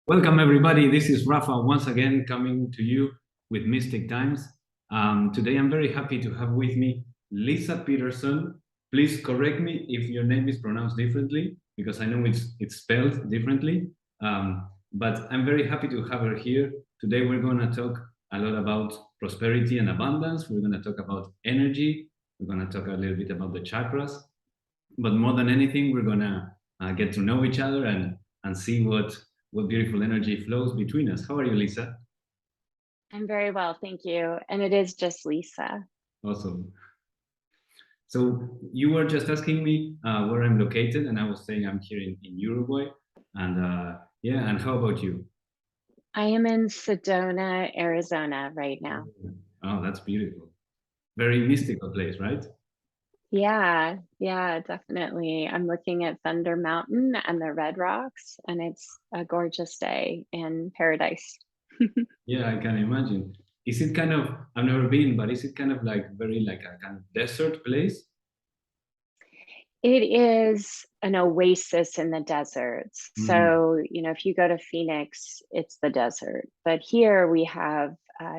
Welcome, everybody. This is Rafa once again coming to you with Mystic Times. Today, I'm very happy to have with me Leisa Peterson. Please correct me if your name is pronounced differently, because I know it's spelled differently. But I'm very happy to have her here. Today, we're going to talk a lot about prosperity and abundance. We're going to talk about energy. We're going to talk a little bit about the chakras. But more than anything, we're going to get to know each other and see what beautiful energy flows between us. How are you, Leisa? I'm very well, thank you. And it is just Lisa. Awesome. So you were just asking me where I'm located, and I was saying I'm here in Uruguay. And yeah, and how about you? I am in Sedona, Arizona right now. Oh, that's beautiful. Very mystical place, right? Yeah, definitely. I'm looking at Thunder Mountain and the Red Rocks, and it's a gorgeous day in paradise. Yeah, I can imagine. Is it kind of, I've never been, but is it kind of like very like a kind of desert place? It is an oasis in the deserts. Mm. So, if you go to Phoenix, it's the desert. But here we have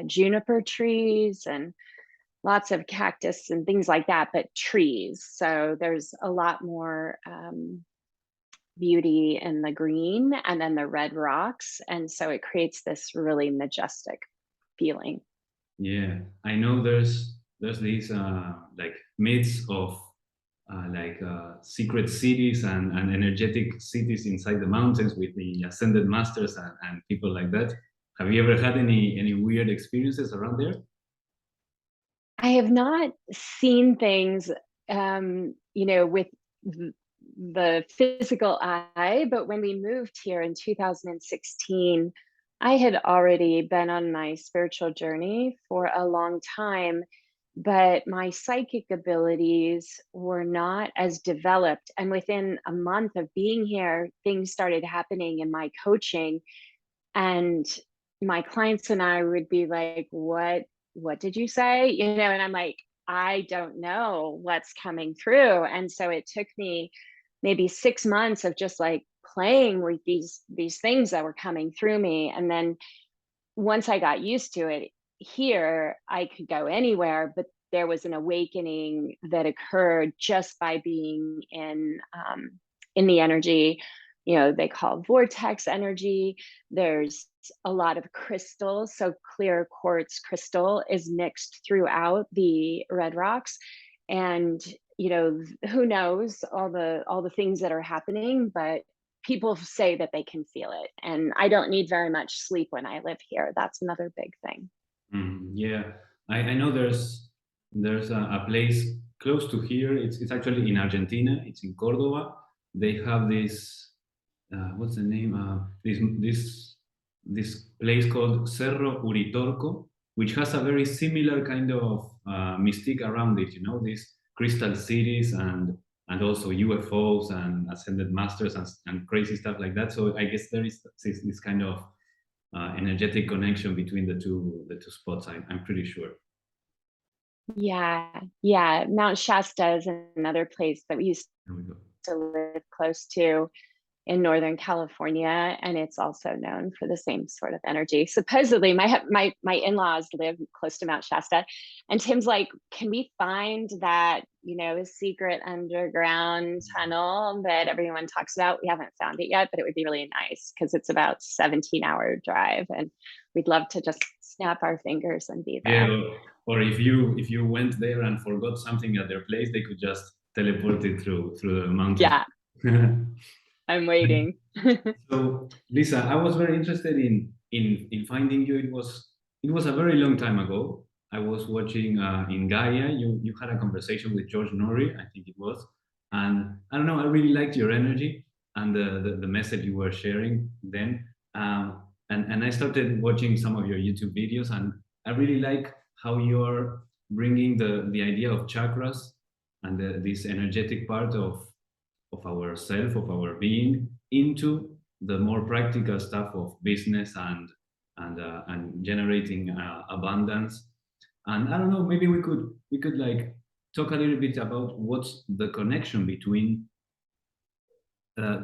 juniper trees and lots of cactus and things like that, but trees. So there's a lot more beauty in the green and then the red rocks. And so it creates this really majestic feeling. Yeah, I know there's these like myths of secret cities and energetic cities inside the mountains with the ascended masters and people like that. Have you ever had any weird experiences around there? I have not seen things, with the physical eye, but when we moved here in 2016, I had already been on my spiritual journey for a long time, but my psychic abilities were not as developed. And within a month of being here, things started happening in my coaching, and my clients and I would be like, what did you say? And I'm like, I don't know what's coming through. And so it took me maybe 6 months of just like playing with these things that were coming through me. And then once I got used to it here, I could go anywhere, but there was an awakening that occurred just by being in the energy. They call vortex energy. There's a lot of crystals, so clear quartz crystal is mixed throughout the red rocks, and who knows all the things that are happening, but people say that they can feel it, and I don't need very much sleep when I live here. That's another big thing. Yeah, I know there's a place close to here. It's actually in Argentina. It's in Cordoba. They have this what's the name? This place called Cerro Uritorco, which has a very similar kind of mystique around it. You know, these crystal cities and also UFOs and ascended masters and crazy stuff like that. So I guess there is this kind of energetic connection between the two spots. I'm pretty sure. Yeah, Mount Shasta is another place that we used There we go. to live close to in Northern California, and it's also known for the same sort of energy. Supposedly, my in-laws live close to Mount Shasta, and Tim's like, "Can we find that secret underground tunnel that everyone talks about? We haven't found it yet, but it would be really nice because it's about 17-hour drive, and we'd love to just snap our fingers and be Yeah, there." or if you went there and forgot something at their place, they could just teleport it through the mountains. Yeah, I'm waiting. So, Lisa, I was very interested in finding you. It was a very long time ago. I was watching in Gaia. You had a conversation with George Norrie, I think it was, and I don't know. I really liked your energy and the message you were sharing then. And I started watching some of your YouTube videos, and I really like how you're bringing the idea of chakras and this energetic part of ourself, of our being, into the more practical stuff of business and generating abundance. And I don't know, maybe we could like talk a little bit about what's the connection between uh,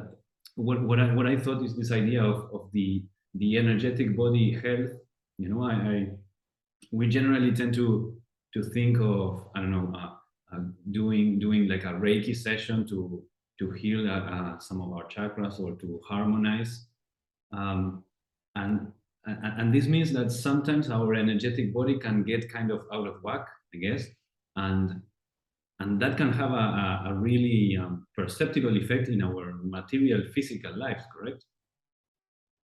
what I thought is this idea of the the energetic body health, you know, we generally tend to think of, I don't know, doing like a Reiki session to heal some of our chakras or to harmonize, um, and and this means that sometimes our energetic body can get kind of out of whack, I guess, and that can have a really perceptible effect in our material physical lives, correct?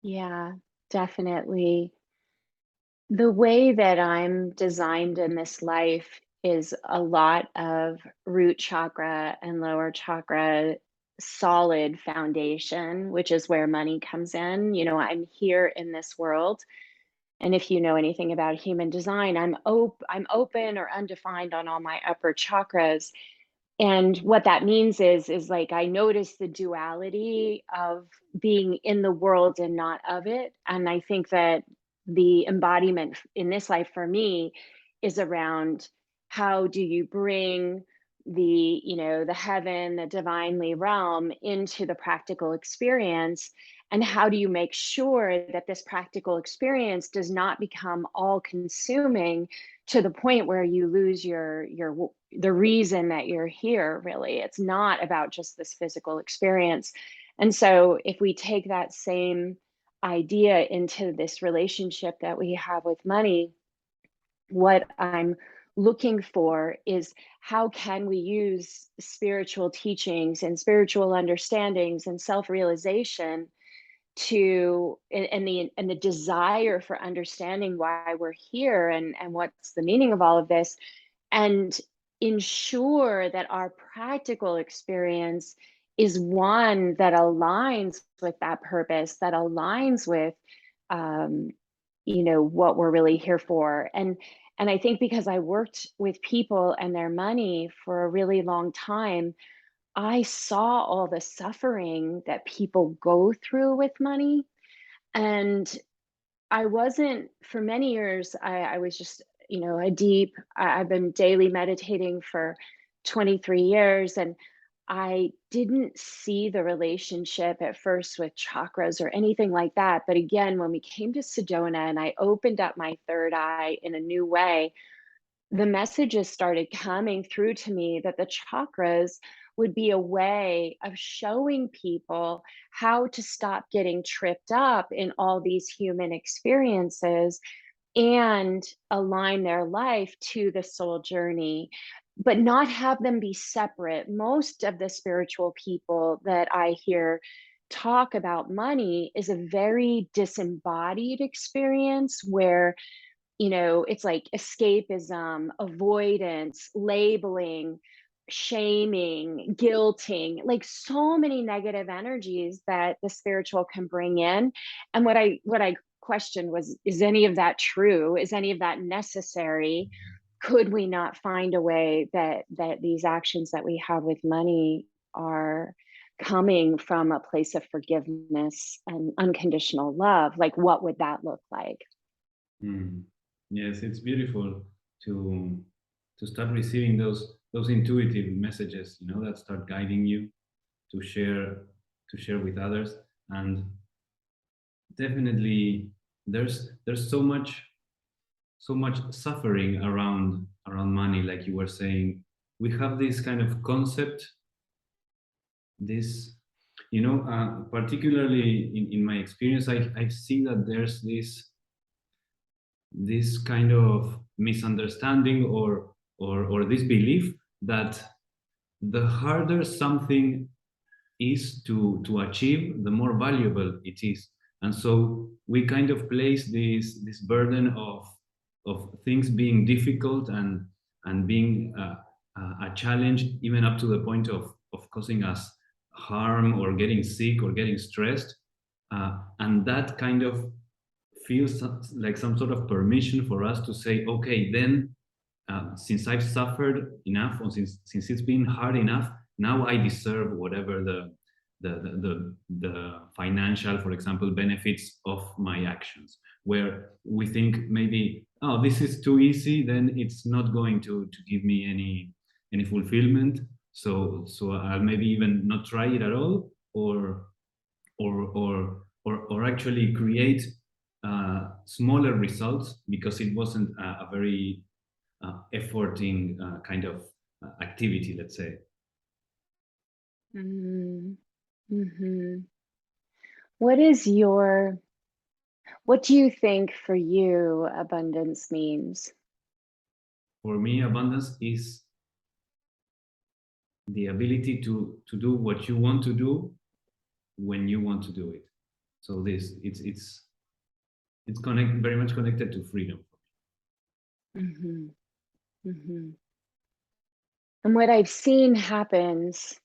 Yeah, definitely. The way that I'm designed in this life is a lot of root chakra and lower chakra solid foundation, which is where money comes in. You know, I'm here in this world. And if you know anything about human design, I'm open or undefined on all my upper chakras. And what that means is like I notice the duality of being in the world and not of it. And I think that the embodiment in this life for me is around how do you bring the, you know, the heaven, the divinely realm into the practical experience, and how do you make sure that this practical experience does not become all consuming to the point where you lose your the reason that you're here. Really, it's not about just this physical experience. And so if we take that same idea into this relationship that we have with money, what I'm looking for is how can we use spiritual teachings and spiritual understandings and self-realization to and the desire for understanding why we're here and what's the meaning of all of this, and ensure that our practical experience is one that aligns with that purpose, that aligns with um, you know, what we're really here for. And I think because I worked with people and their money for a really long time, I saw all the suffering that people go through with money. And I wasn't, for many years, I was just, you know, I've been daily meditating for 23 years. And I didn't see the relationship at first with chakras or anything like that. But again, when we came to Sedona and I opened up my third eye in a new way, the messages started coming through to me that the chakras would be a way of showing people how to stop getting tripped up in all these human experiences and align their life to the soul journey, but not have them be separate. Most of the spiritual people that I hear talk about money is a very disembodied experience where, you know, it's like escapism, avoidance, labeling, shaming, guilting, like so many negative energies that the spiritual can bring in. And what I questioned was, is any of that true? Is any of that necessary? Could we not find a way that these actions that we have with money are coming from a place of forgiveness and unconditional love? Like, what would that look like? Mm. Yes, it's beautiful to start receiving those intuitive messages, you know, that start guiding you to share with others. And definitely there's so much suffering around money, like you were saying. We have this kind of concept, this, you know, particularly in my experience, I see that there's this kind of misunderstanding or this belief that the harder something is to achieve, the more valuable it is. And so we kind of place this burden of things being difficult and being a challenge, even up to the point of causing us harm or getting sick or getting stressed. And that kind of feels like some sort of permission for us to say, okay, then since I've suffered enough, or since it's been hard enough, now I deserve whatever the financial, for example, benefits of my actions. Where we think maybe, oh, this is too easy, then it's not going to give me any fulfillment. So I'll maybe even not try it at all, or or actually create smaller results, because it wasn't a very efforting kind of activity, let's say. Mm-hmm. What do you think for you abundance means? For me, abundance is the ability to do what you want to do when you want to do it. So this it's very much connected to freedom. Mm-hmm. Mm-hmm. And what I've seen happens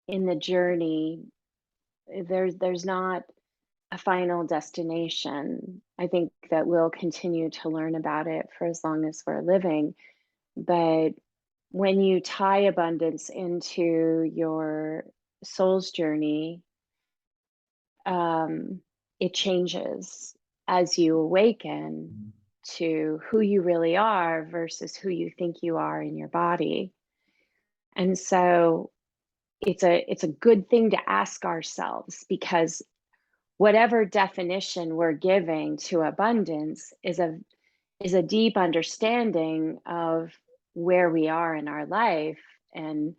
in the journey, there's not a final destination. I think that we'll continue to learn about it for as long as we're living. But when you tie abundance into your soul's journey, um, it changes as you awaken to who you really are versus who you think you are in your body. And so it's a good thing to ask ourselves, because whatever definition we're giving to abundance is a deep understanding of where we are in our life and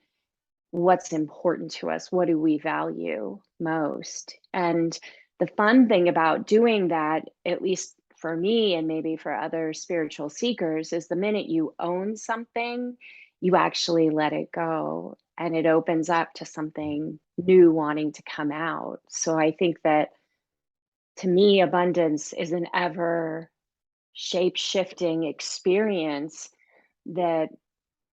what's important to us. What do we value most? And the fun thing about doing that, at least for me and maybe for other spiritual seekers, is the minute you own something, you actually let it go and it opens up to something new wanting to come out. So I think that, to me, abundance is an ever shape-shifting experience that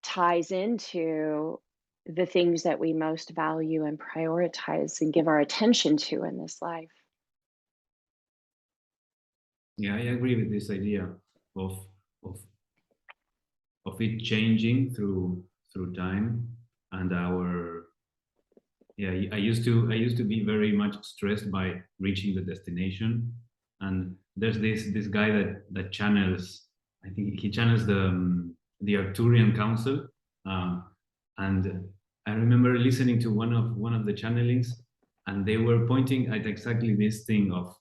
ties into the things that we most value and prioritize and give our attention to in this life. Yeah, I agree with this idea of of of it changing through time and our. Yeah, I used to be very much stressed by reaching the destination, and there's this guy that channels. I think he channels the Arcturian Council, um, and I remember listening to one of the channelings, and they were pointing at exactly this thing of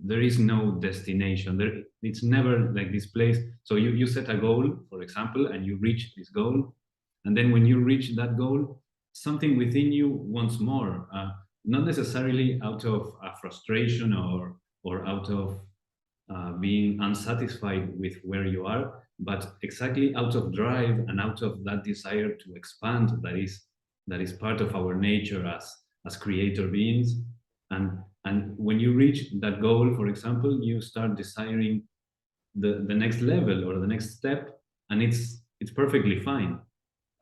there is no destination. It's never like this place. So you set a goal, for example, and you reach this goal, and then when you reach that goal, something within you wants more. Not necessarily out of frustration or out of being unsatisfied with where you are, but exactly out of drive and out of that desire to expand. That is part of our nature as creator beings. And when you reach that goal, for example, you start desiring the next level or the next step, and it's perfectly fine.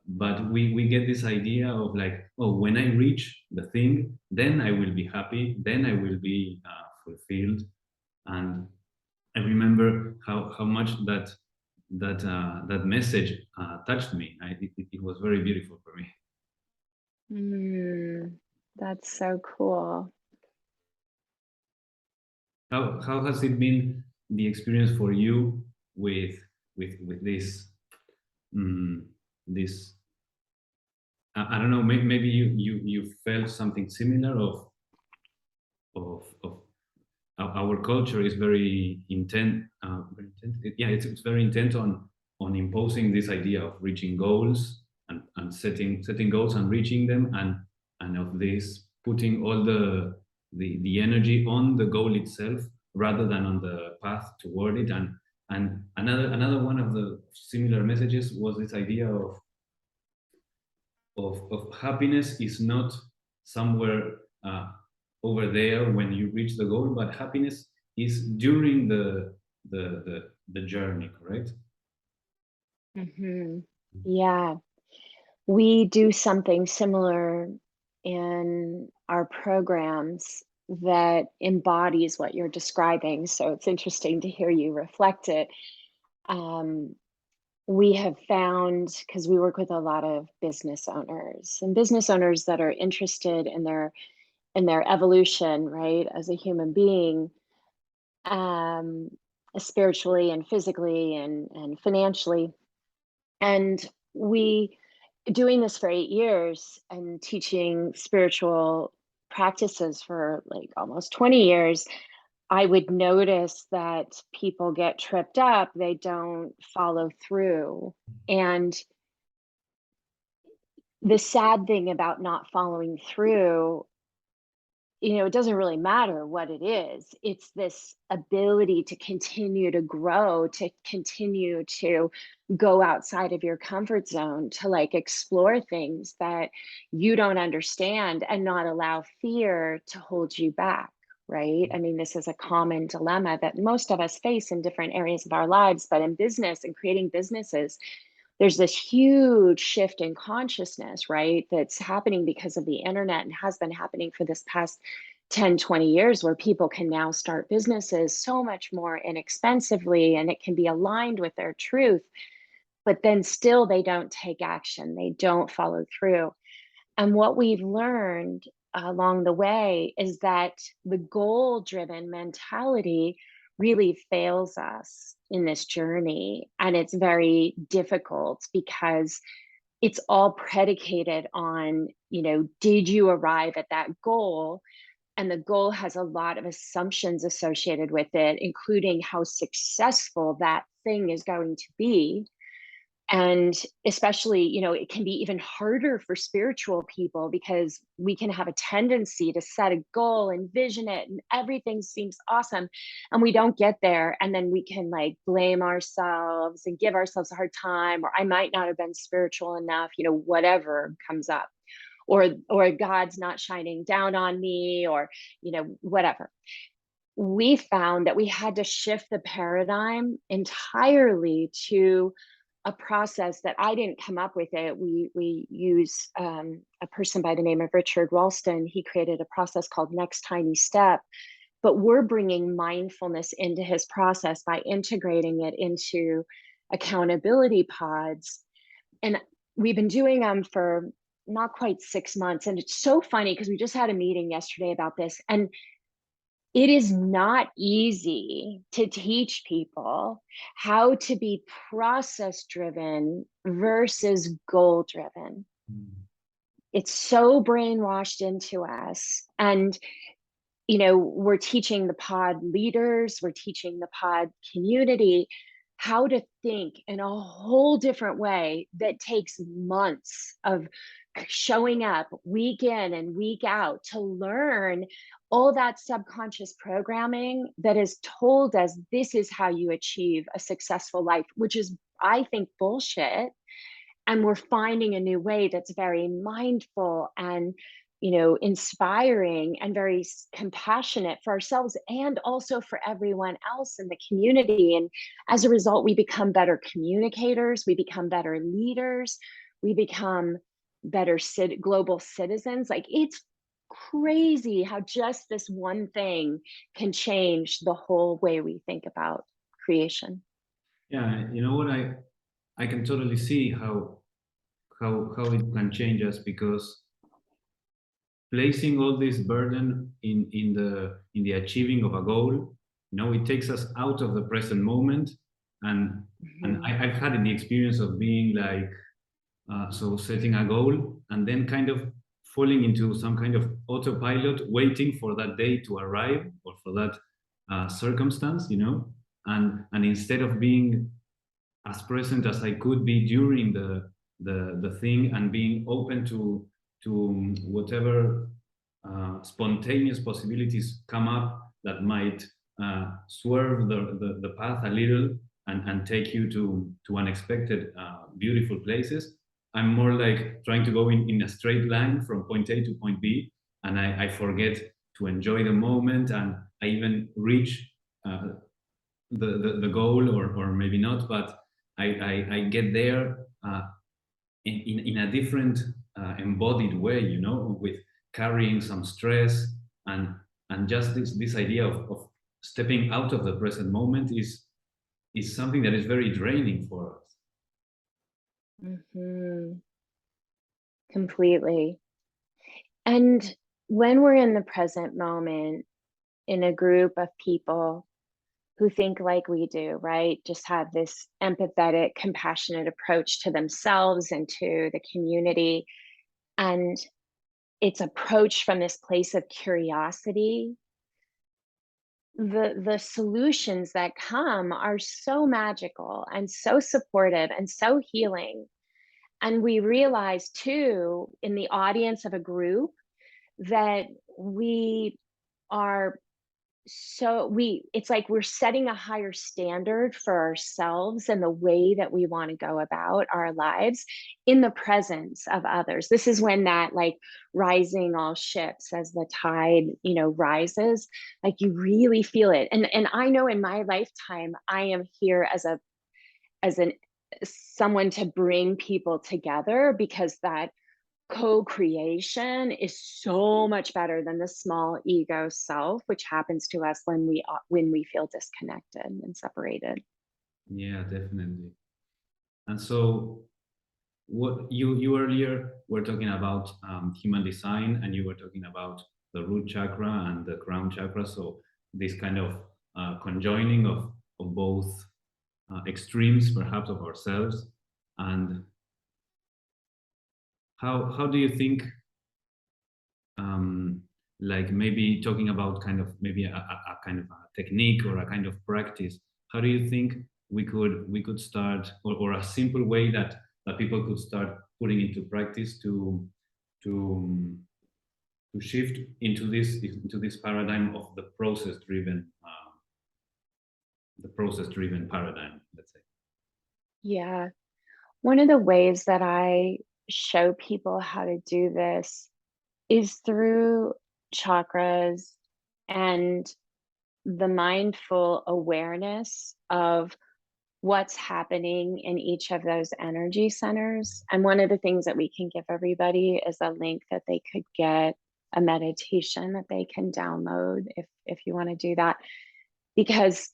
But we get this idea of like, oh, when I reach the thing, then I will be happy, then I will be fulfilled. And I remember how much that message touched me. It was very beautiful for me. That's so cool. How has it been the experience for you with um, this? I don't know. Maybe you felt something similar of our culture is very intent. Yeah, it's very intent on imposing this idea of reaching goals and setting goals and reaching them, and of this putting all the energy on the goal itself rather than on the path toward it. And another one of the similar messages was this idea of happiness is not somewhere over there when you reach the goal, but happiness is during the journey, correct? Mm-hmm. Yeah, we do something similar in our programs that embodies what you're describing. So it's interesting to hear you reflect it. Um, we have found, because we work with a lot of business owners and business owners that are interested in their evolution, right, as a human being, um, spiritually and physically and financially. And we, doing this for 8 years and teaching spiritual practices for like almost 20 years, I would notice that people get tripped up, they don't follow through. And the sad thing about not following through, it doesn't really matter what it is. It's this ability to continue to grow, to continue to go outside of your comfort zone, to like explore things that you don't understand and not allow fear to hold you back. Right. I mean, this is a common dilemma that most of us face in different areas of our lives, but in business and creating businesses, there's this huge shift in consciousness, right? That's happening because of the internet and has been happening for this past 10, 20 years, where people can now start businesses so much more inexpensively and it can be aligned with their truth, but then still they don't take action, they don't follow through. And what we've learned along the way is that the goal driven mentality really fails us in this journey. And it's very difficult because it's all predicated on, did you arrive at that goal? And the goal has a lot of assumptions associated with it, including how successful that thing is going to be. And especially, it can be even harder for spiritual people because we can have a tendency to set a goal, envision it, and everything seems awesome. And we don't get there. And then we can like blame ourselves and give ourselves a hard time, or I might not have been spiritual enough, whatever comes up. Or God's not shining down on me, or, whatever. We found that we had to shift the paradigm entirely to a process that I didn't come up with it. We use a person by the name of Richard Ralston. He created a process called Next Tiny Step, but we're bringing mindfulness into his process by integrating it into accountability pods. And we've been doing them for not quite 6 months. And it's so funny because we just had a meeting yesterday about this. And it is not easy to teach people how to be process driven versus goal driven. It's so brainwashed into us. And, we're teaching the pod leaders, we're teaching the pod community how to think in a whole different way that takes months of showing up week in and week out to learn all that subconscious programming that has told us this is how you achieve a successful life, which is, I think, bullshit. And we're finding a new way that's very mindful and, inspiring and very compassionate for ourselves and also for everyone else in the community. And as a result, we become better communicators, we become better leaders, we become better global citizens. Like, it's crazy how just this one thing can change the whole way we think about creation. Yeah, you know what, I can totally see how it can change us, because placing all this burden in the achieving of a goal, it takes us out of the present moment. And I've had the experience of being like, so setting a goal and then kind of falling into some kind of autopilot, waiting for that day to arrive or for that circumstance, and instead of being as present as I could be during the thing, and being open to whatever spontaneous possibilities come up that might swerve the path a little, and take you to unexpected beautiful places. I'm more like trying to go in a straight line from point A to point B, and I forget to enjoy the moment, and I even reach the goal, or maybe not, but I get there in a different embodied way, with carrying some stress, and just this idea of stepping out of the present moment is something that is very draining for us. Completely. And when we're in the present moment in a group of people who think like we do, right? Just have this empathetic, compassionate approach to themselves and to the community. And it's approached from this place of curiosity, the solutions that come are so magical and so supportive and so healing. And we realize too, in the audience of a group, that we are it's like we're setting a higher standard for ourselves and the way that we want to go about our lives in the presence of others. This is when that, like, rising all ships as the tide, rises, like you really feel it. And I know in my lifetime I am here as an someone to bring people together, because that co-creation is so much better than the small ego self, which happens to us when we feel disconnected and separated. Yeah, definitely. And so what you earlier were talking about human design, and you were talking about the root chakra and the crown chakra. So this kind of conjoining of both extremes, perhaps, of ourselves. And how do you think, um, like maybe talking about kind of maybe a kind of a technique or a kind of practice, how do you think we could start, or a simple way that people could start putting into practice to to shift into this paradigm of the process driven paradigm, let's say. Yeah. One of the ways that I show people how to do this is through chakras and the mindful awareness of what's happening in each of those energy centers. And one of the things that we can give everybody is a link that they could get a meditation that they can download if you want to do that, because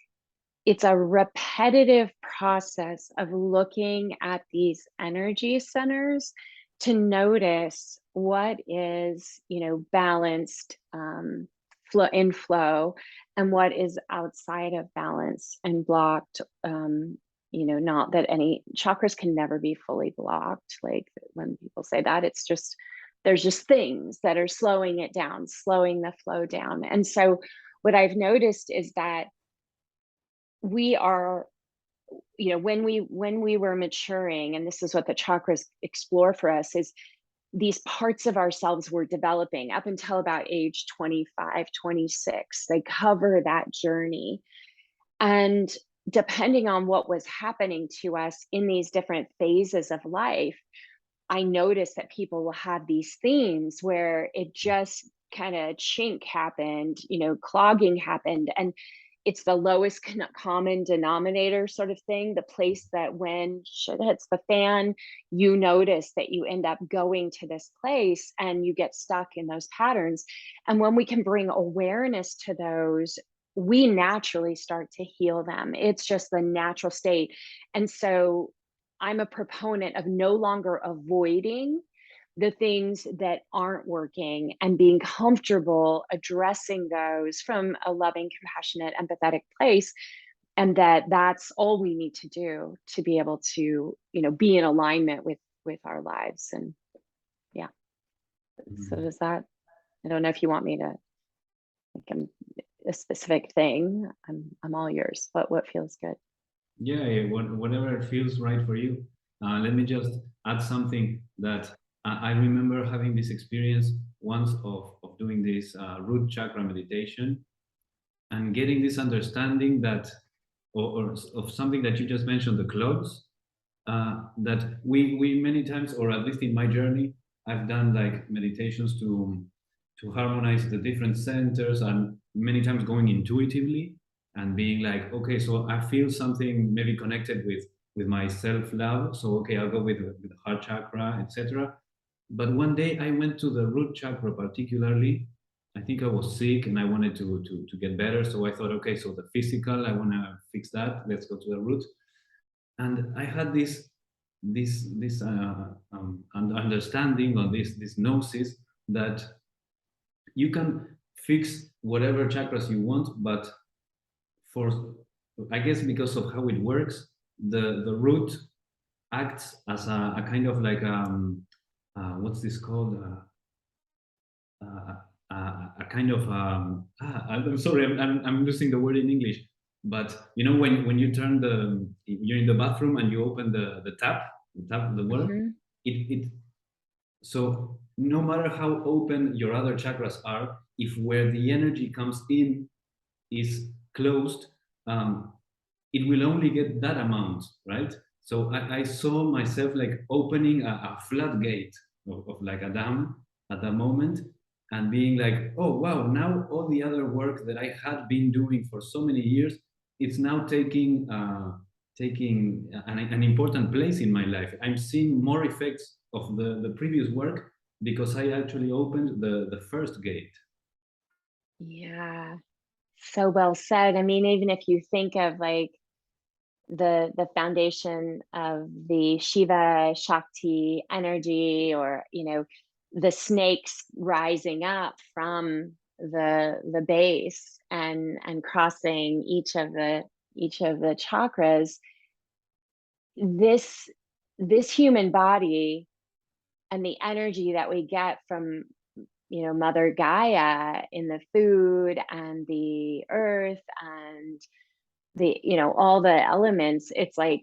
it's a repetitive process of looking at these energy centers to notice what is, balanced, flow, and what is outside of balance and blocked. Not that any chakras can never be fully blocked. Like when people say that, it's just, there's just things that are slowing it down, slowing the flow down. And so what I've noticed is that we are, when we were maturing, and this is what the chakras explore for us, is these parts of ourselves were developing up until about age 25, 26. They cover that journey. And depending on what was happening to us in these different phases of life, I noticed that people will have these themes where it just kind of chink happened, clogging happened. And it's the lowest common denominator sort of thing, the place that when shit hits the fan, you notice that you end up going to this place and you get stuck in those patterns. And when we can bring awareness to those, we naturally start to heal them. It's just the natural state. And so I'm a proponent of no longer avoiding the things that aren't working and being comfortable addressing those from a loving, compassionate, empathetic place. And that's all we need to do to be able to, be in alignment with our lives. And yeah. So Mhm. does that, I don't know if you want me to like a specific thing. I'm all yours, but what feels good? Yeah, yeah, whatever feels right for you. Let me just add something that I remember having this experience once of doing this root chakra meditation and getting this understanding that, or of something that you just mentioned, the clothes, that we many times, or at least in my journey, I've done like meditations to harmonize the different centers, and many times going intuitively and being like, okay, so I feel something maybe connected with my self love, so okay, I'll go with the heart chakra, etc. But one day I went to the root chakra particularly. I think I was sick and I wanted to get better. So I thought, okay, so the physical, I want to fix that. Let's go to the root. And I had this understanding, or this gnosis, that you can fix whatever chakras you want, but for, I guess, because of how it works, the root acts as a kind of like what's this called? a kind of I'm sorry, I'm losing the word in English, but you know when you turn you're in the bathroom and you open the tap of the water, Mhm. it so no matter how open your other chakras are, if where the energy comes in is closed, um, it will only get that amount, right? So I saw myself like opening a floodgate of like a dam at that moment, and being like, oh wow, now all the other work that I had been doing for so many years, it's now taking an important place in my life. I'm seeing more effects of the previous work because I actually opened the first gate. Yeah, so well said. I mean, even if you think of like the foundation of the Shiva Shakti energy, or the snakes rising up from the base and crossing each of the chakras, this this human body and the energy that we get from Mother Gaia in the food and the earth and all the elements, it's like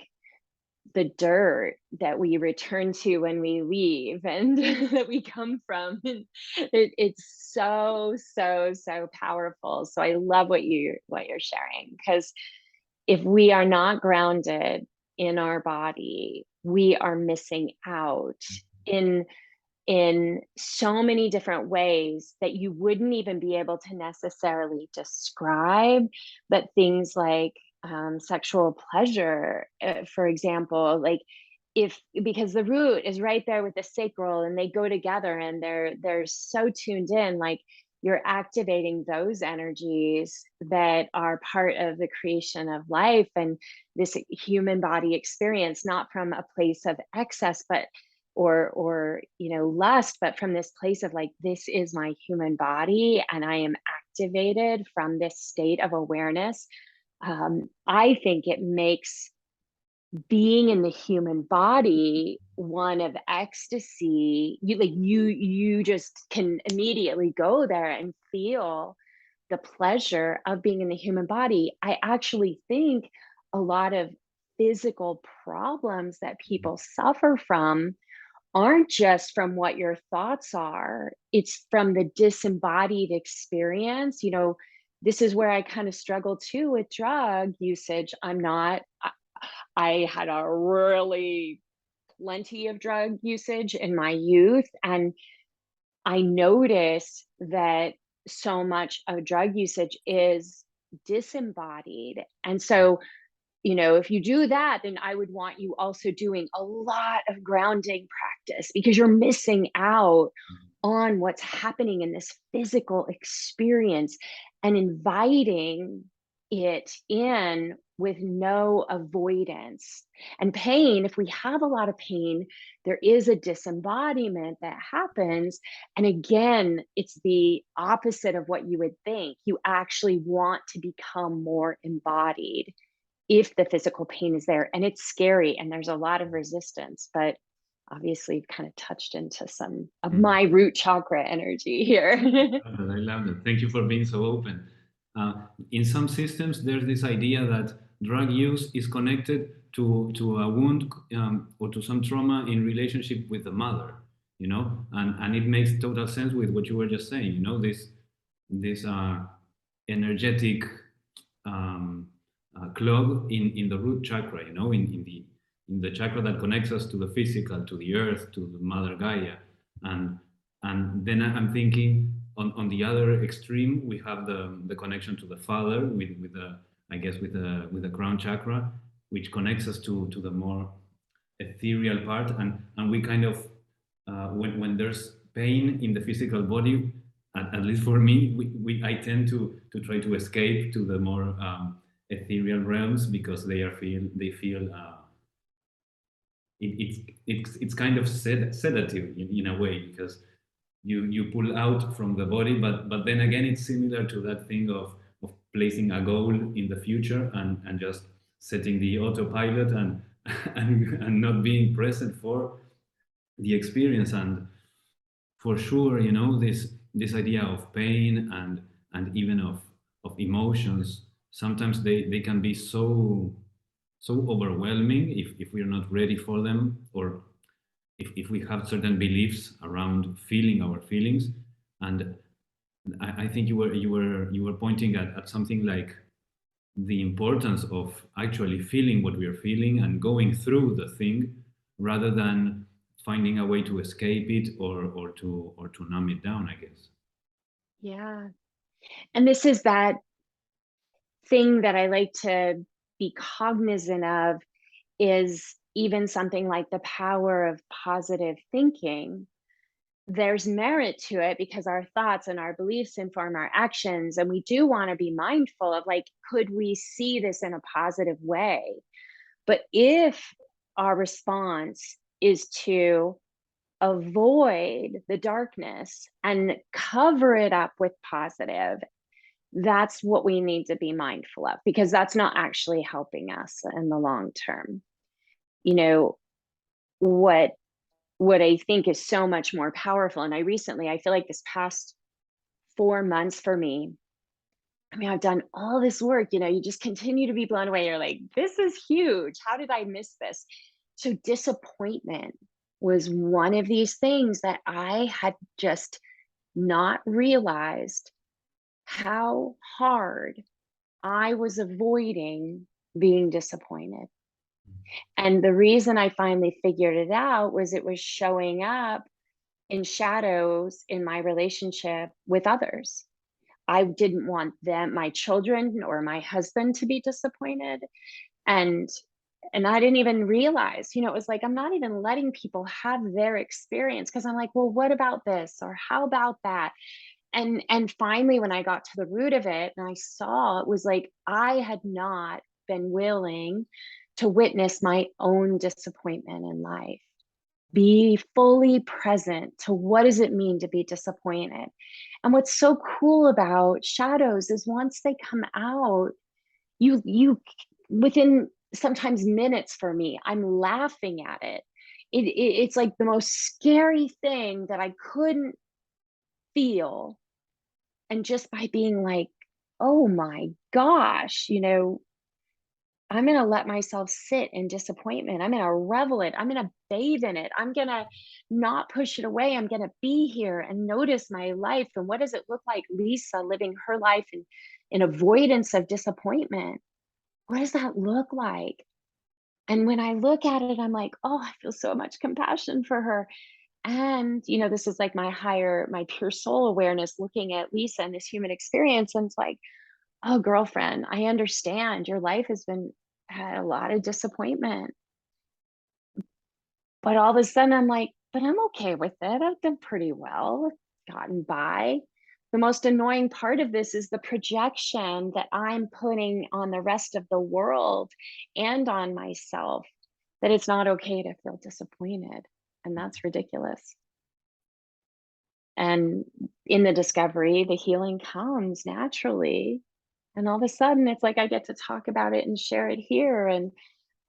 the dirt that we return to when we leave and that we come from. And it's so so so powerful. So I love what you're sharing, because if we are not grounded in our body, we are missing out in in so many different ways that you wouldn't even be able to necessarily describe. But things like sexual pleasure, for example, like, if because the root is right there with the sacral and they go together and they're so tuned in, like, you're activating those energies that are part of the creation of life and this human body experience, not from a place of excess, but or lust, but from this place of like, this is my human body and I am activated from this state of awareness. I think it makes being in the human body one of ecstasy. You just can immediately go there and feel the pleasure of being in the human body. I actually think a lot of physical problems that people suffer from aren't just from what your thoughts are, it's from the disembodied experience. This is where I kind of struggle too with drug usage. I had a really plenty of drug usage in my youth, and I noticed that so much of drug usage is disembodied. And so if you do that, then I would want you also doing a lot of grounding practice, because you're missing out on what's happening in this physical experience and inviting it in with no avoidance. And pain, if we have a lot of pain, there is a disembodiment that happens. And again, it's the opposite of what you would think. You actually want to become more embodied if the physical pain is there, and it's scary and there's a lot of resistance. But obviously you've kind of touched into some of my root chakra energy here. I love that. Thank you for being so open. In some systems, there's this idea that drug use is connected to a wound or to some trauma in relationship with the mother, and it makes total sense with what you were just saying. This energetic um, clog in the root chakra, in the chakra that connects us to the physical, to the earth, to the mother Gaia, and and then I'm thinking on the other extreme we have the connection to the father with the I guess with the crown chakra, which connects us to the more ethereal part, and we kind of when there's pain in the physical body, at least for me, I tend to try to escape to the more ethereal realms, because they feel it's kind of sedative in a way, because you pull out from the body, but then again it's similar to that thing of placing a goal in the future and just setting the autopilot and and not being present for the experience. And for sure, this this idea of pain and even of emotions, sometimes they can be so overwhelming if we're not ready for them, or if we have certain beliefs around feeling our feelings. And I think you were pointing at something like the importance of actually feeling what we are feeling and going through the thing, rather than finding a way to escape it, or to numb it down, I guess. Yeah. And this is that thing that I like to be cognizant of, is even something like the power of positive thinking. There's merit to it because our thoughts and our beliefs inform our actions. And we do want to be mindful of, like, could we see this in a positive way? But if our response is to avoid the darkness and cover it up with positive, that's what we need to be mindful of, because that's not actually helping us in the long term. You know, what I think is so much more powerful, and I feel like this past 4 months for me, I mean, I've done all this work, you just continue to be blown away. You're like, this is huge. How did I miss this? So disappointment was one of these things that I had just not realized how hard I was avoiding being disappointed. And the reason I finally figured it out was it was showing up in shadows in my relationship with others. I didn't want them, my children or my husband, to be disappointed. And I didn't even realize, it was like, I'm not even letting people have their experience, because I'm like, well, what about this? Or how about that? And finally, when I got to the root of it and I saw, it was like I had not been willing to witness my own disappointment in life, be fully present to what does it mean to be disappointed. And what's so cool about shadows is once they come out, you within sometimes minutes, for me, I'm laughing at it. It's like the most scary thing that I couldn't feel. And just by being like, oh my gosh, I'm going to let myself sit in disappointment. I'm going to revel it. I'm going to bathe in it. I'm going to not push it away. I'm going to be here and notice my life. And what does it look like, Leisa, living her life in avoidance of disappointment? What does that look like? And when I look at it, I'm like, oh, I feel so much compassion for her. And, this is like my pure soul awareness looking at Leisa and this human experience. And it's like, oh, girlfriend, I understand your life has had a lot of disappointment. But all of a sudden I'm like, but I'm okay with it. I've done pretty well, gotten by. The most annoying part of this is the projection that I'm putting on the rest of the world and on myself, that it's not okay to feel disappointed. And that's ridiculous. And in the discovery, the healing comes naturally. And all of a sudden, it's like I get to talk about it and share it here. And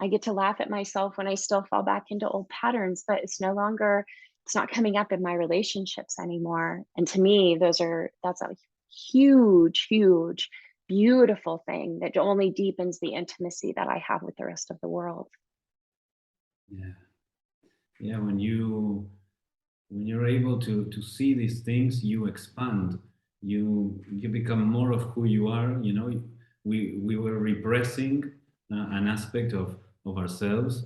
I get to laugh at myself when I still fall back into old patterns, but it's not coming up in my relationships anymore. And to me, that's a huge, huge, beautiful thing that only deepens the intimacy that I have with the rest of the world. Yeah. Yeah, when you're able to see these things, you expand. You become more of who you are. We were repressing an aspect of ourselves,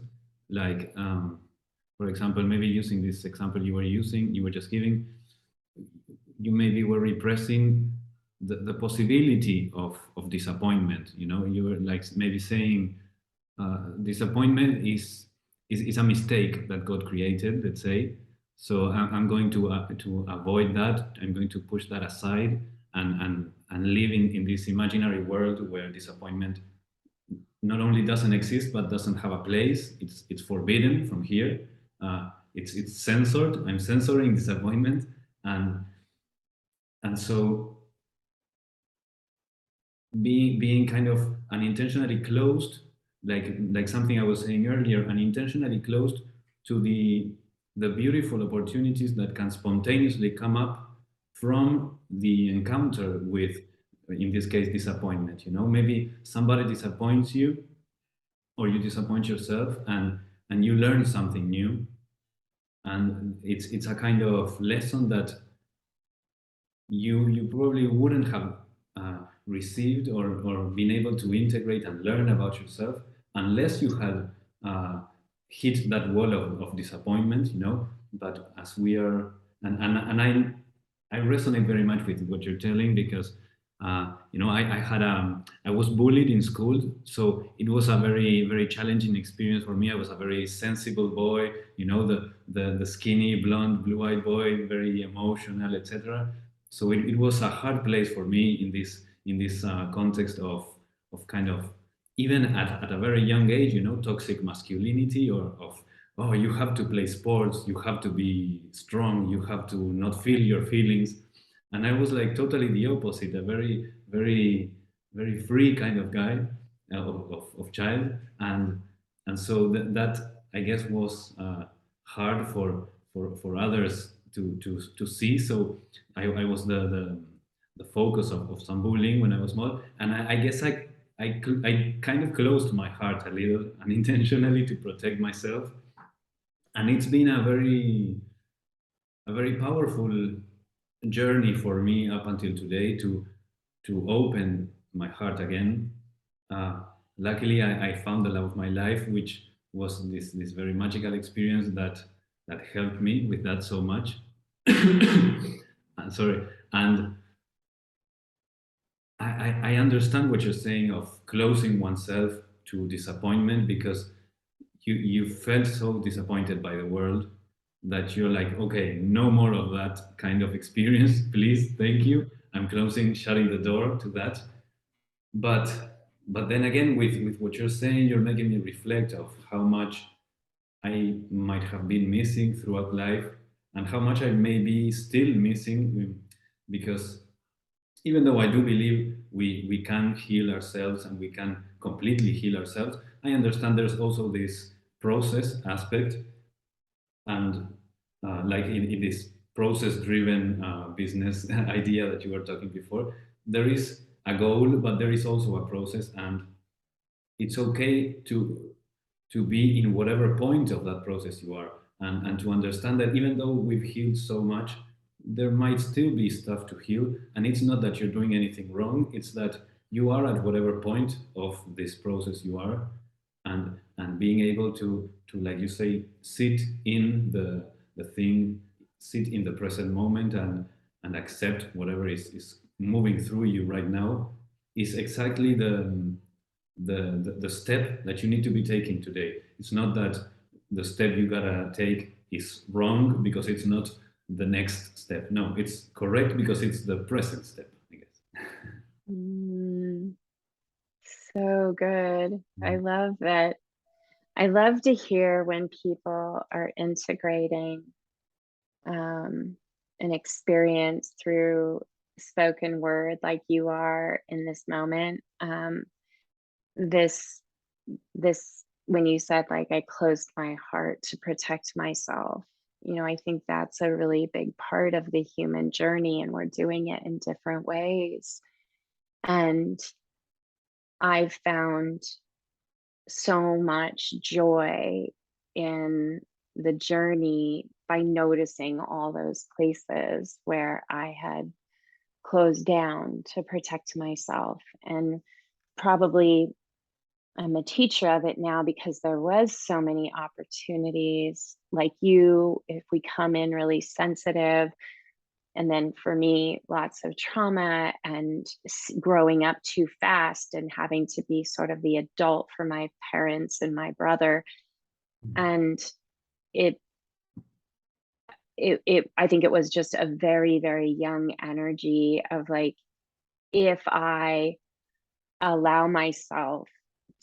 like, for example, maybe using this example you were just giving, you maybe were repressing the possibility of disappointment. You were like maybe saying, disappointment is a mistake that God created, let's say. So I'm going to avoid that. I'm going to push that aside and live in this imaginary world where disappointment not only doesn't exist but doesn't have a place. It's forbidden from here. It's censored. I'm censoring disappointment, and so being kind of unintentionally closed, like something I was saying earlier, unintentionally closed to the beautiful opportunities that can spontaneously come up from the encounter with, in this case, disappointment. You know, maybe somebody disappoints you, or you disappoint yourself, and you learn something new, and it's a kind of lesson that you probably wouldn't have received or been able to integrate and learn about yourself unless you had hit that wall of disappointment, you know. But as we are, and I resonate very much with what you're telling, because you know, I was bullied in school, so it was a very challenging experience for me. I was a very sensible boy, you know, the skinny blonde blue-eyed boy, very emotional, etc. So it was a hard place for me in this context of kind of, even at a very young age, you know, toxic masculinity, or of, oh, you have to play sports, you have to be strong, you have to not feel your feelings. And I was like totally the opposite, a very free kind of guy, of child. And so that I guess was hard for others to see. So I was the focus of some bullying when I was small, and I guess I kind of closed my heart a little unintentionally to protect myself. And it's been a very powerful journey for me up until today to open my heart again. Uh, Luckily, I found the love of my life, which was this very magical experience that helped me with that so much. Sorry, and I understand what you're saying of closing oneself to disappointment, because you felt so disappointed by the world that you're like, okay, no more of that kind of experience, please, thank you. I'm closing, shutting the door to that. But then again, with what you're saying, you're making me reflect of how much I might have been missing throughout life, and how much I may be still missing, because even though I do believe we can heal ourselves and we can completely heal ourselves, I understand there's also this process aspect. And like in this process driven business idea that you were talking before, there is a goal, but there is also a process. And it's okay to be in whatever point of that process you are, and to understand that even though we've healed so much, there might still be stuff to heal. And it's not that you're doing anything wrong, it's that you are at whatever point of this process you are, and being able to, like you say, sit in the thing, sit in the present moment, and accept whatever is moving through you right now, is exactly the step that you need to be taking today. It's not that the step you gotta take is wrong because it's not the next step. No, it's correct because it's the present step, I guess. Mm, so good. I Mm. love that. I love to hear when people are integrating um, an experience through spoken word, like you are in this moment. This, this, when you said, like, I closed my heart to protect myself, you know, I think that's a really big part of the human journey, and we're doing it in different ways. And I've found so much joy in the journey by noticing all those places where I had closed down to protect myself. And probably I'm a teacher of it now because there was so many opportunities like you, if we come in really sensitive. And then for me, lots of trauma and growing up too fast and having to be sort of the adult for my parents and my brother. And it, I think it was just a very young energy of like, if I allow myself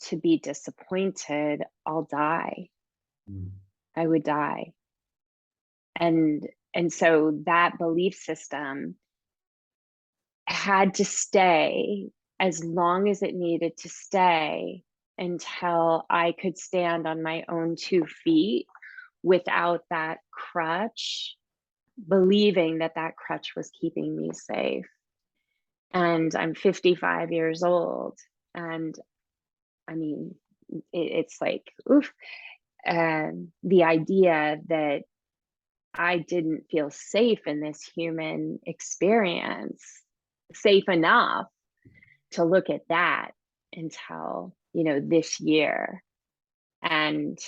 to be disappointed, I'll die. Mm. I would die. And so that belief system had to stay as long as it needed to stay until I could stand on my own 2 feet without that crutch believing that that crutch was keeping me safe. And I'm 55 years old. And I mean, it's like, oof, the idea that I didn't feel safe in this human experience, safe enough to look at that until, this year. And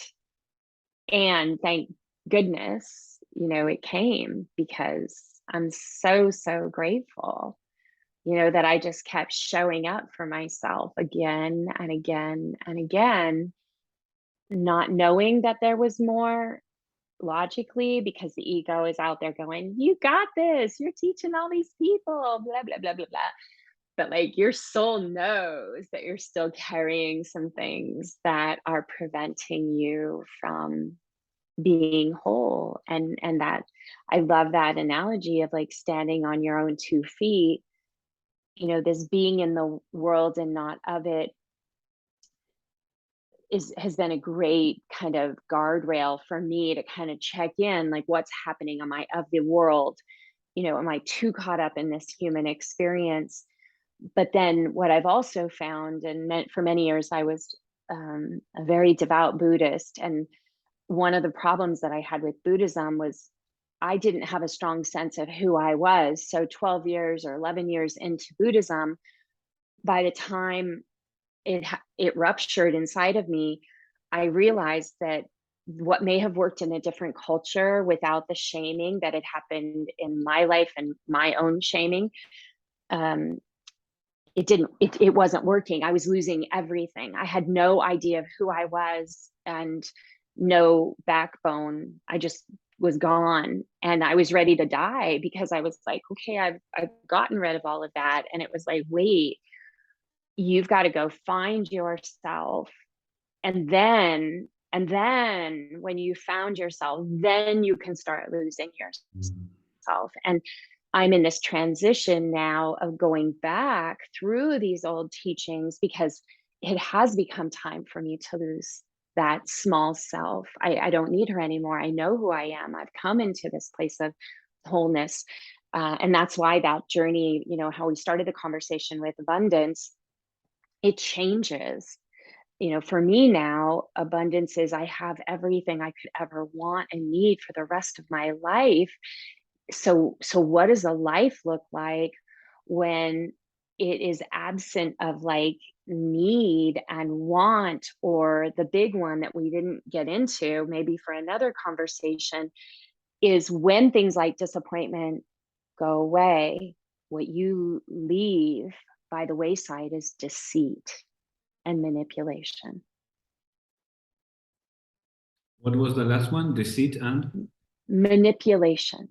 thank goodness, it came, because I'm so, so grateful, that I just kept showing up for myself again and again and again, not knowing that there was more logically, because the ego is out there going, "You got this. You're teaching all these people, blah, blah, blah, blah, blah." But like your soul knows that you're still carrying some things that are preventing you from being whole. And that, I love that analogy of like standing on your own 2 feet, this being in the world and not of it has been a great kind of guardrail for me to kind of check in, like, what's happening? Am I of the world? Am I too caught up in this human experience? But then what I've also found, and meant for many years, I was a very devout Buddhist. And one of the problems that I had with Buddhism was I didn't have a strong sense of who I was. So 12 years or 11 years into Buddhism, by the time it ruptured inside of me, I realized that what may have worked in a different culture without the shaming that had happened in my life and my own shaming, um, it wasn't working. I was losing everything. I had no idea of who I was and no backbone. I just was gone, and I was ready to die, because I was like, okay, I've gotten rid of all of that. And it was like, wait, you've got to go find yourself. And then when you found yourself, then you can start losing yourself. And I'm in this transition now of going back through these old teachings, because it has become time for me to lose that small self. I don't need her anymore. I know who I am. I've come into this place of wholeness. And that's why that journey, how we started the conversation with abundance, it changes. For me now, abundance is I have everything I could ever want and need for the rest of my life. So what does a life look like when it is absent of like need and want, or the big one that we didn't get into, maybe for another conversation, is when things like disappointment go away, what you leave by the wayside is deceit and manipulation. What was the last one? Deceit and Manipulation.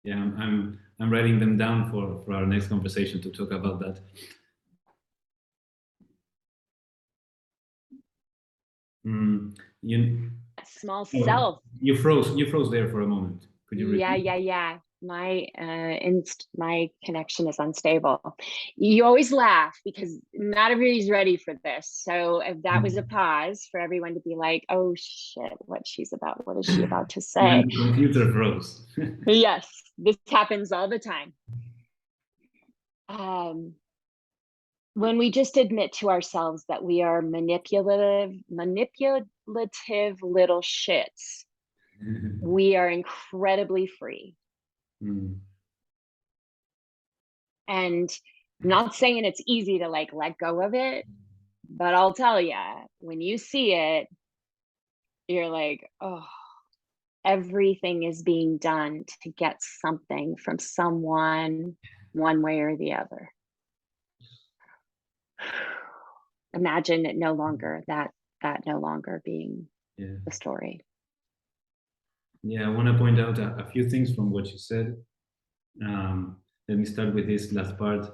Yeah, I'm writing them down for our next conversation to talk about that. You Small self. You froze there for a moment. Could you repeat? Yeah. My connection is unstable. You always laugh because not everybody's ready for this. So if that was a pause for everyone to be like, oh shit, what is she about to say? Even the computer froze. Yes, this happens all the time. When we just admit to ourselves that we are manipulative little shits, we are incredibly free. And I'm not saying it's easy to like let go of it, but I'll tell you, when you see it, you're like, oh, everything is being done to get something from someone, one way or the other. Imagine it no longer that no longer being the story. Yeah, I want to point out a few things from what you said. Let me start with this last part,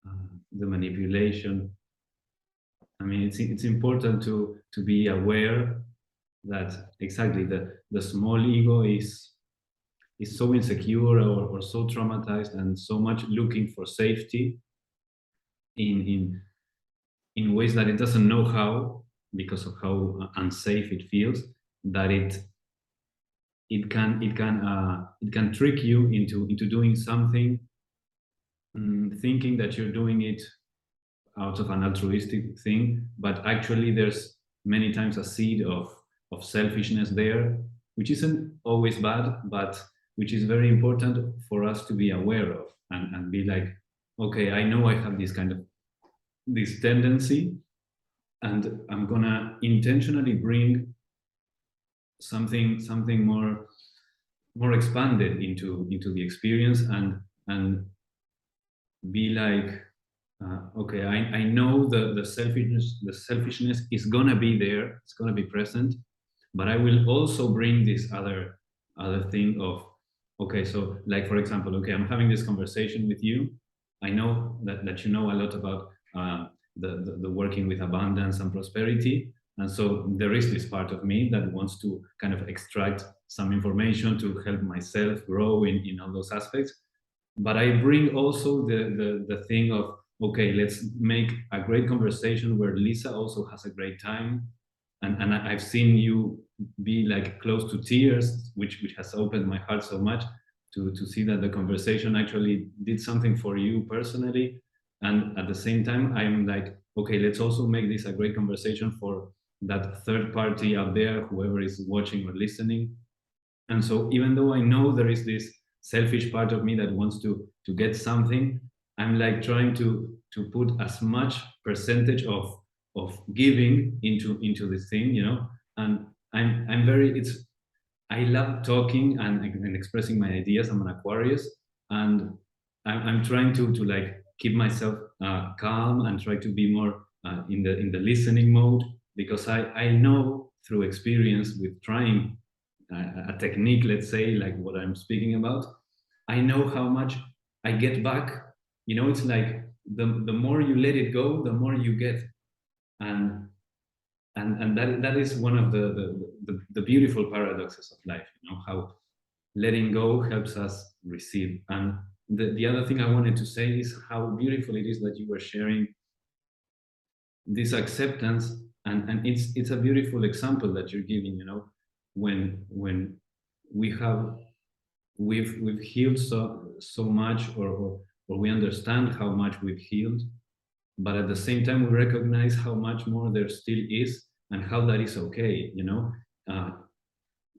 the manipulation. I mean, it's important to be aware that exactly the small ego is so insecure or so traumatized and so much looking for safety in ways that it doesn't know how, because of how unsafe it feels, that it can trick you into doing something, thinking that you're doing it out of an altruistic thing, but actually there's many times a seed of selfishness there, which isn't always bad, but which is very important for us to be aware of, and be like, okay, I know I have this tendency, and I'm gonna intentionally bring something more expanded into the experience, and be like, okay, I know the selfishness is gonna be there, it's gonna be present, but I will also bring this other thing of, okay, so like for example, okay, I'm having this conversation with you. I know that you know a lot about the working with abundance and prosperity, and so there is this part of me that wants to kind of extract some information to help myself grow in all those aspects. But I bring also the thing of, okay, let's make a great conversation where Lisa also has a great time, and I've seen you be like close to tears, which has opened my heart so much to see that the conversation actually did something for you personally, and at the same time I'm like, okay, let's also make this a great conversation for that third party out there, whoever is watching or listening. And so even though I know there is this selfish part of me that wants to get something, I'm like trying to put as much percentage of giving into this thing, you know. And I'm very, it's, I love talking and expressing my ideas. I'm an Aquarius, and I'm trying to like keep myself calm and try to be more in the listening mode, because I know through experience with trying a technique, let's say, like what I'm speaking about, I know how much I get back. You know, it's like the more you let it go, the more you get. And that is one of the beautiful paradoxes of life, you know, how letting go helps us receive. And the other thing I wanted to say is how beautiful it is that you were sharing this acceptance, and it's a beautiful example that you're giving, you know, when we have we've healed so much, or we understand how much we've healed, but at the same time we recognize how much more there still is, and how that is okay, you know.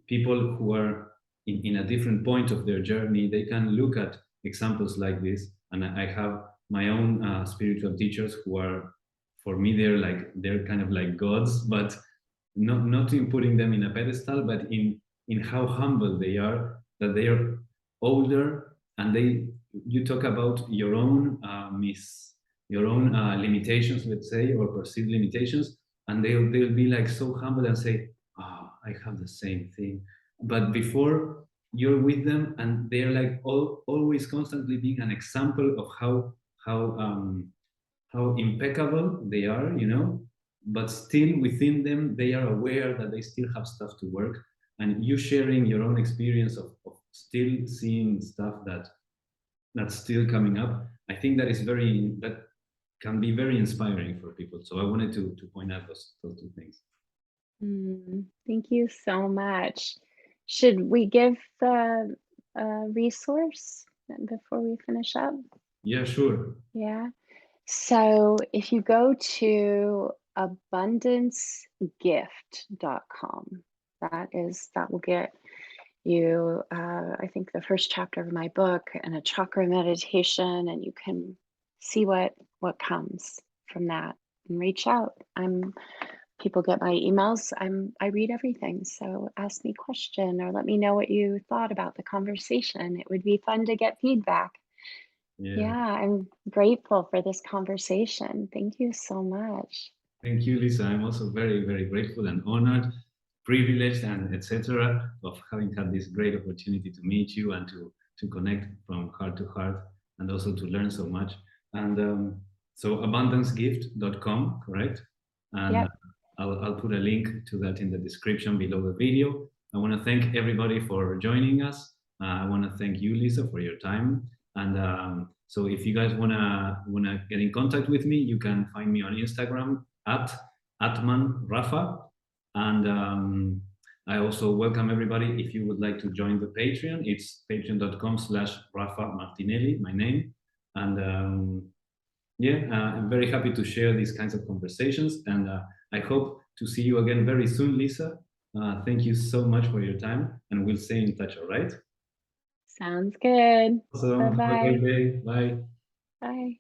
People who are in a different point of their journey, they can look at examples like this. And I have my own spiritual teachers who are, for me, they're kind of like gods, but not in putting them in a pedestal, but in how humble they are, that they are older, and you talk about your own limitations, let's say, or perceived limitations, and they'll be like so humble and say, oh, I have the same thing. But before, you're with them, and they're like always constantly being an example of how impeccable they are, you know. But still within them, they are aware that they still have stuff to work. And you sharing your own experience of still seeing stuff that's still coming up, I think that can be very inspiring for people. So I wanted to point out those two things. Thank you so much. Should we give the resource before we finish up? Yeah, sure. Yeah. So if you go to abundancegift.com, that will get you, I think, the first chapter of my book and a chakra meditation, and you can see what comes from that and reach out. People get my emails. I read everything, so ask me a question or let me know what you thought about the conversation. It would be fun to get feedback. Yeah, I'm grateful for this conversation. Thank you so much. Thank you, Lisa. I'm also very, very grateful and honored, privileged, and etc. of having had this great opportunity to meet you and to connect from heart to heart, and also to learn so much. And so abundancegift.com, correct? And Yep. I'll put a link to that in the description below the video. I want to thank everybody for joining us. I want to thank you, Lisa, for your time. And so if you guys wanna get in contact with me, you can find me on Instagram at @atmanrafa, I also welcome everybody. If you would like to join the Patreon, it's patreon.com/Rafa Martinelli, my name. And yeah, I'm very happy to share these kinds of conversations. And I hope to see you again very soon, Lisa. Thank you so much for your time, and we'll stay in touch, all right? Sounds good. Awesome. Have a Bye-bye. great day. Bye. Bye.